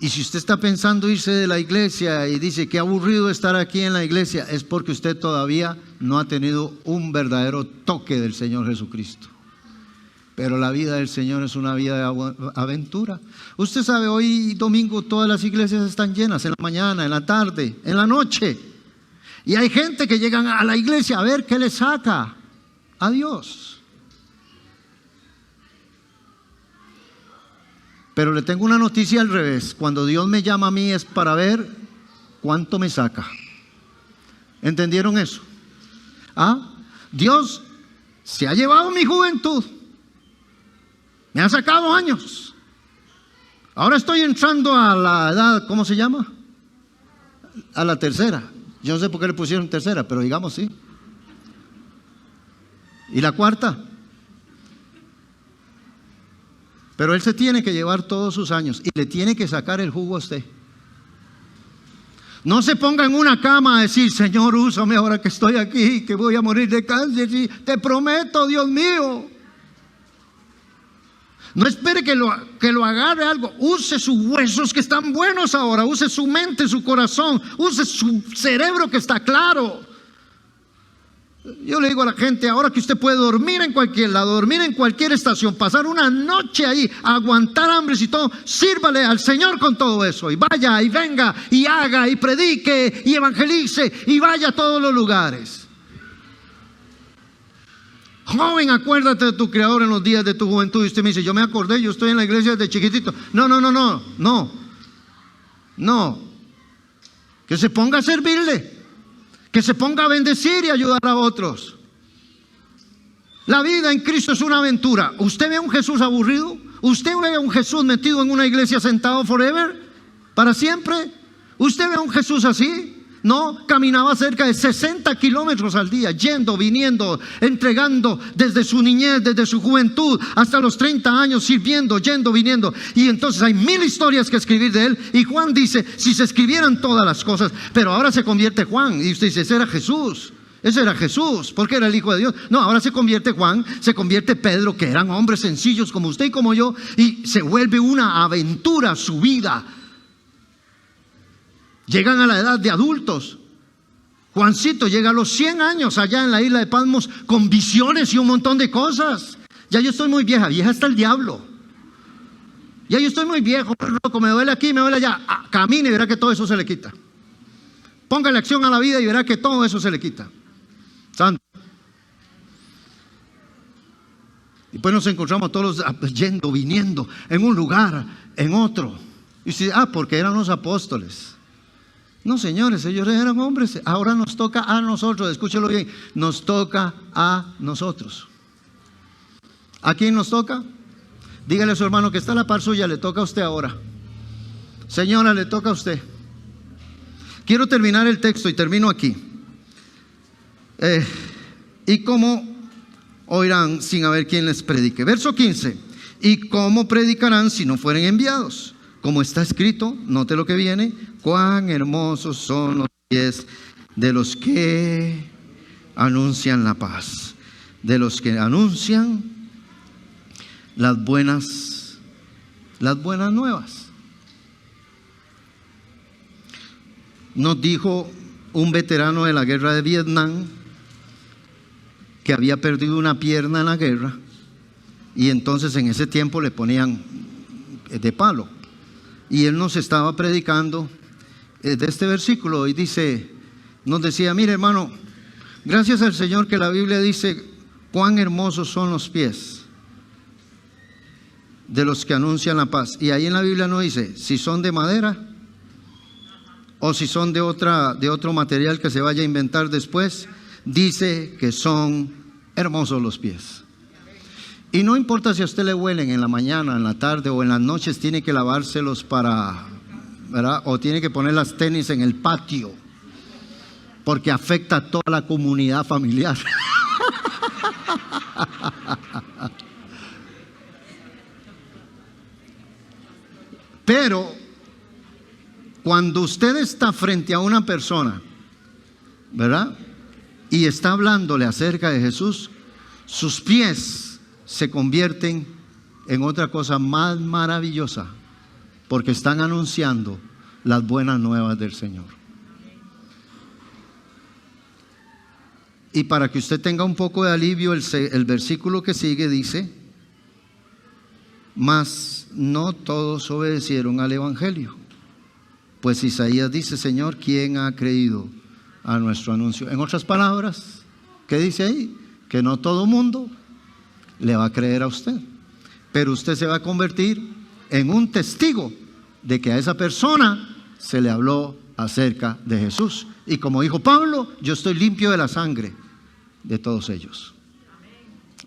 Speaker 1: Y si usted está pensando irse de la iglesia y dice que aburrido estar aquí en la iglesia, es porque usted todavía no ha tenido un verdadero toque del Señor Jesucristo. Pero la vida del Señor es una vida de aventura. Usted sabe, hoy domingo todas las iglesias están llenas, en la mañana, en la tarde, en la noche. Y hay gente que llegan a la iglesia a ver qué le saca a Dios. Pero le tengo una noticia al revés. Cuando Dios me llama a mí es para ver cuánto me saca. ¿Entendieron eso? Dios se ha llevado mi juventud. Me ha sacado años. Ahora estoy entrando a la edad, ¿cómo se llama? A la tercera. Yo no sé por qué le pusieron tercera, pero digamos sí. ¿Y la cuarta? Pero Él se tiene que llevar todos sus años y le tiene que sacar el jugo a usted. No se ponga en una cama a decir, Señor, úsame ahora que estoy aquí, que voy a morir de cáncer. Y te prometo, Dios mío. No espere que lo agarre algo. Use sus huesos que están buenos ahora. Use su mente, su corazón. Use su cerebro que está claro. Yo le digo a la gente, ahora que usted puede dormir en cualquier lado, dormir en cualquier estación, pasar una noche ahí, aguantar hambres y todo, sírvale al Señor con todo eso. Y vaya y venga y haga y predique y evangelice y vaya a todos los lugares. Joven, acuérdate de tu Creador en los días de tu juventud. Y usted me dice, yo me acordé, yo estoy en la iglesia desde chiquitito. No. Que se ponga a servirle. Que se ponga a bendecir y ayudar a otros. La vida en Cristo es una aventura. ¿Usted ve a un Jesús aburrido? ¿Usted ve a un Jesús metido en una iglesia sentado forever? ¿Para siempre? ¿Usted ve a un Jesús así? No, caminaba cerca de 60 kilómetros al día, yendo, viniendo, entregando desde su niñez, desde su juventud, hasta los 30 años, sirviendo, yendo, viniendo. Y entonces hay 1000 historias que escribir de él. Y Juan dice, si se escribieran todas las cosas, pero ahora se convierte Juan. Y usted dice, ese era Jesús, porque era el Hijo de Dios. No, ahora se convierte Juan, se convierte Pedro, que eran hombres sencillos como usted y como yo, y se vuelve una aventura su vida. Llegan a la edad de adultos. Juancito llega a los 100 años allá en la isla de Patmos con visiones y un montón de cosas. Ya yo estoy muy vieja, vieja está el diablo. Ya yo estoy muy viejo, loco, me duele aquí, me duele allá. Camine y verá que todo eso se le quita. Póngale acción a la vida y verá que todo eso se le quita. Santo. Y después nos encontramos todos yendo, viniendo, en un lugar, en otro. Y dice, porque eran los apóstoles. No, señores, ellos eran hombres. Ahora nos toca a nosotros, escúchelo bien, nos toca a nosotros. ¿A quién nos toca? Dígale a su hermano que está a la par suya, le toca a usted ahora. Señora, le toca a usted. Quiero terminar el texto y termino aquí. ¿Y cómo oirán sin haber quien les predique? Verso 15. ¿Y cómo predicarán si no fueren enviados? Como está escrito, note lo que viene, cuán hermosos son los pies de los que anuncian la paz, de los que anuncian las buenas nuevas. Nos dijo un veterano de la guerra de Vietnam que había perdido una pierna en la guerra y entonces en ese tiempo le ponían de palo. Y él nos estaba predicando de este versículo y nos decía, mire hermano, gracias al Señor que la Biblia dice cuán hermosos son los pies de los que anuncian la paz. Y ahí en la Biblia no dice si son de madera o si son de otro material que se vaya a inventar después. Dice que son hermosos los pies. Y no importa si a usted le huelen en la mañana, en la tarde o en las noches, tiene que lavárselos ¿verdad? O tiene que poner las tenis en el patio, porque afecta a toda la comunidad familiar. Pero cuando usted está frente a una persona, ¿verdad? Y está hablándole acerca de Jesús, sus pies se convierten en otra cosa más maravillosa, porque están anunciando las buenas nuevas del Señor. Y para que usted tenga un poco de alivio, el versículo que sigue dice, mas no todos obedecieron al Evangelio. Pues Isaías dice, Señor, ¿quién ha creído a nuestro anuncio? En otras palabras, ¿qué dice ahí? Que no todo mundo le va a creer a usted, pero usted se va a convertir en un testigo de que a esa persona se le habló acerca de Jesús. Y como dijo Pablo, yo estoy limpio de la sangre de todos ellos.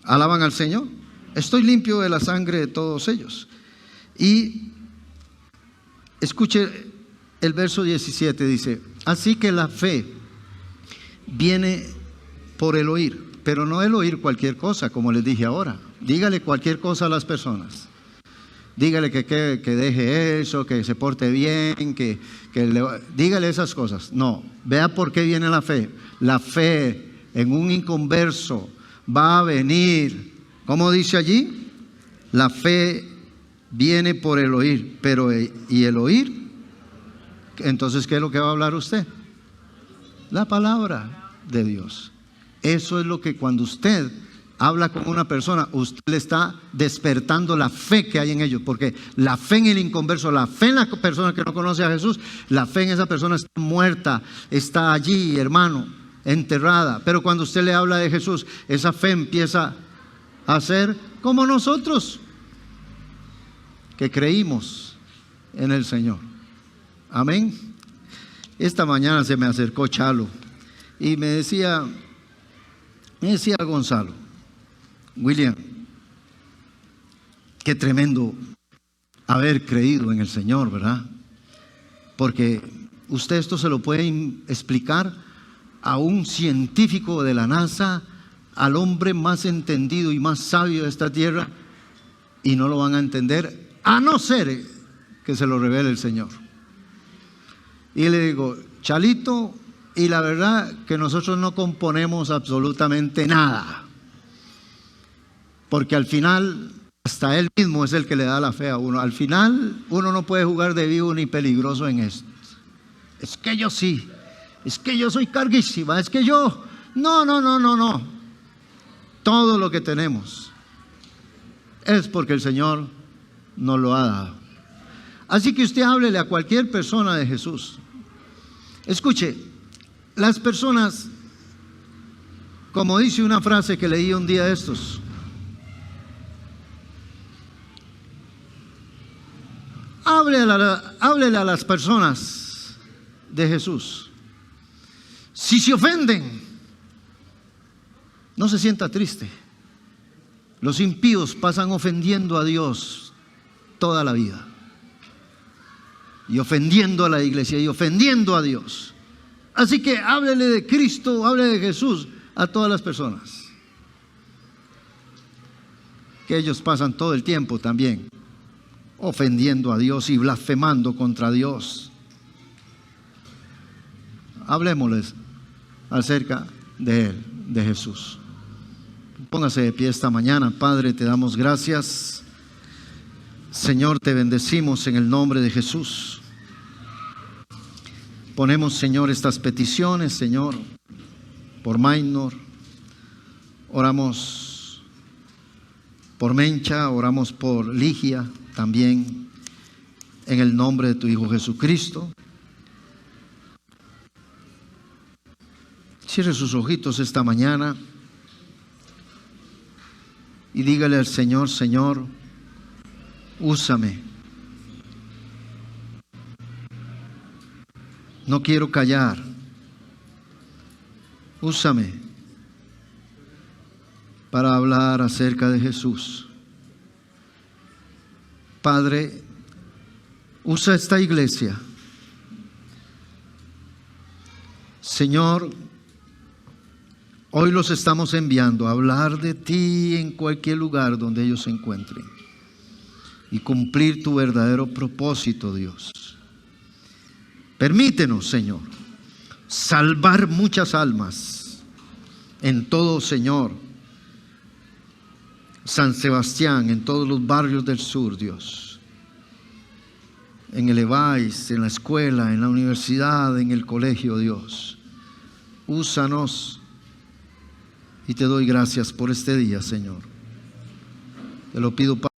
Speaker 1: ¿Alaban al Señor? Estoy limpio de la sangre de todos ellos. Y escuche el verso 17, dice, así que la fe viene por el oír. Pero no el oír cualquier cosa, como les dije ahora. Dígale cualquier cosa a las personas. Dígale que deje eso, que se porte bien, dígale esas cosas. No, vea por qué viene la fe. La fe en un inconverso va a venir. ¿Cómo dice allí? La fe viene por el oír. Pero ¿y el oír? Entonces, ¿qué es lo que va a hablar usted? La palabra de Dios. Eso es lo que cuando usted habla con una persona, usted le está despertando la fe que hay en ellos, porque la fe en el inconverso, la fe en la persona que no conoce a Jesús, la fe en esa persona está muerta, está allí, hermano, enterrada. Pero cuando usted le habla de Jesús, esa fe empieza a ser como nosotros, que creímos en el Señor. Amén. Esta mañana se me acercó Chalo y me decía Gonzalo, William, qué tremendo haber creído en el Señor, ¿verdad? Porque usted esto se lo puede explicar a un científico de la NASA, al hombre más entendido y más sabio de esta tierra, y no lo van a entender, a no ser que se lo revele el Señor. Y le digo, Chalito, y la verdad que nosotros no componemos absolutamente nada, porque al final hasta Él mismo es el que le da la fe a uno. Al final uno no puede jugar de vivo ni peligroso en esto. Es que yo sí, es que yo soy carguísima, es que yo, no. Todo lo que tenemos es porque el Señor nos lo ha dado. Así que usted háblele a cualquier persona de Jesús. Escuche, las personas, como dice una frase que leí un día de estos, háblele a las personas de Jesús. Si se ofenden, no se sienta triste. Los impíos pasan ofendiendo a Dios toda la vida, y ofendiendo a la iglesia, y ofendiendo a Dios. Así que háblele de Cristo, háblele de Jesús a todas las personas, que ellos pasan todo el tiempo también ofendiendo a Dios y blasfemando contra Dios. Hablemosles acerca de Él, de Jesús. Póngase de pie esta mañana. Padre, te damos gracias. Señor, te bendecimos en el nombre de Jesús. Ponemos, Señor, estas peticiones, Señor, por Maynor. Oramos por Mencha, oramos por Ligia también, en el nombre de tu Hijo Jesucristo. Cierre sus ojitos esta mañana y dígale al Señor: Señor, úsame. No quiero callar. Úsame para hablar acerca de Jesús. Padre, usa esta iglesia. Señor, hoy los estamos enviando a hablar de ti en cualquier lugar donde ellos se encuentren y cumplir tu verdadero propósito, Dios. Permítenos, Señor, salvar muchas almas en todo, Señor, San Sebastián, en todos los barrios del sur, Dios, en el EVAIS, en la escuela, en la universidad, en el colegio, Dios. Úsanos y te doy gracias por este día, Señor. Te lo pido, Padre.